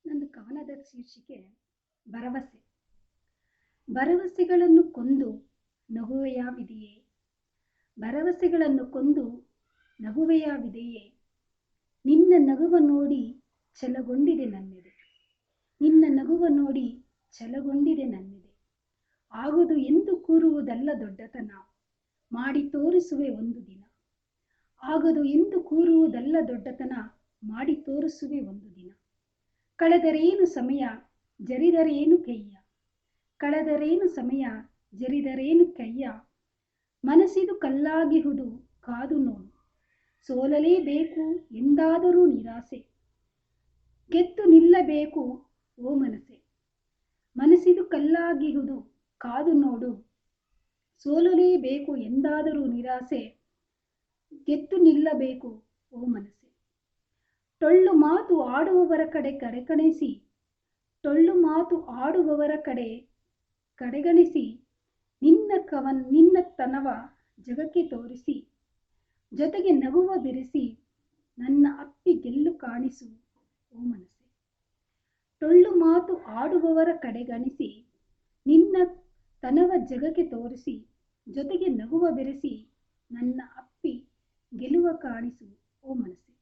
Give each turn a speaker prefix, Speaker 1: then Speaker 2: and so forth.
Speaker 1: ನನ್ನ ಕವನದ ಶೀರ್ಷಿಕೆ ಭರವಸೆ. ಭರವಸೆಗಳನ್ನು ಕೊಂದು ನಗುವೆಯ ವಿದೆಯೇ? ಭರವಸೆಗಳನ್ನು ಕೊಂದು ನಗುವೆಯ ವಿದೆಯೇ? ನಿನ್ನ ನಗುವ ನೋಡಿ ಛಲಗೊಂಡಿದೆ ನನ್ನೆದೆ. ನಿನ್ನ ನಗುವ ನೋಡಿ ಛಲಗೊಂಡಿದೆ ನನ್ನೆದೆ. ಆಗುದು ಎಂದು ಕೂರುವುದಲ್ಲ ದೊಡ್ಡತನ, ಮಾಡಿ ತೋರಿಸುವೆ ಒಂದು ದಿನ. ಆಗದು ಎಂದು ಕೂರುವುದಲ್ಲ ದೊಡ್ಡತನ, ಮಾಡಿ ತೋರಿಸುವೆ ಒಂದು ದಿನ. ಕಳೆದರೇನು ಸಮಯ, ಜರಿದರೇನು ಕೈಯ. ಕಳೆದರೇನು ಸಮಯ, ಜರಿದರೇನು ಕೈಯ. ಮನಸ್ಸಿದು ಕಲ್ಲಾಗಿಹುದು ಕಾದು ನೋಡು. ಸೋಲಲೇಬೇಕು ಎಂದಾದರೂ ನಿರಾಸೆ, ಗೆದ್ದು ನಿಲ್ಲಬೇಕು ಓ ಮನಸ್ಸೆ. ಮನಸ್ಸಿದು ಕಲ್ಲಾಗಿಹುದು ಕಾದು ನೋಡು. ಸೋಲಲೇಬೇಕು ಎಂದಾದರೂ ನಿರಾಸೆ, ಗೆದ್ದು ನಿಲ್ಲಬೇಕು ಓ ಮನಸ್ಸೆ. ಟೊಳ್ಳು ಮಾತು ಆಡುವವರ ಕಡೆ ಕಡೆಗಣಿಸಿ, ಟೊಳ್ಳು ಮಾತು ಆಡುವವರ ಕಡೆ ಕಡೆಗಣಿಸಿ, ನಿನ್ನ ತನವ ಜಗಕ್ಕೆ ತೋರಿಸಿ, ಜೊತೆಗೆ ನಗುವ ಬೆರೆಸಿ, ನನ್ನ ಅಪ್ಪಿ ಗೆಲ್ಲು ಕಾಣಿಸು ಓ ಮನಸ್ಸೆ. ಟೊಳ್ಳು ಮಾತು ಆಡುವವರ ಕಡೆಗಣಿಸಿ, ನಿನ್ನ ತನವ ಜಗಕ್ಕೆ ತೋರಿಸಿ, ಜೊತೆಗೆ ನಗುವ ಬೆರೆಸಿ, ನನ್ನ ಅಪ್ಪಿ ಗೆಲುವ ಕಾಣಿಸು ಓ ಮನಸ್ಸೆ.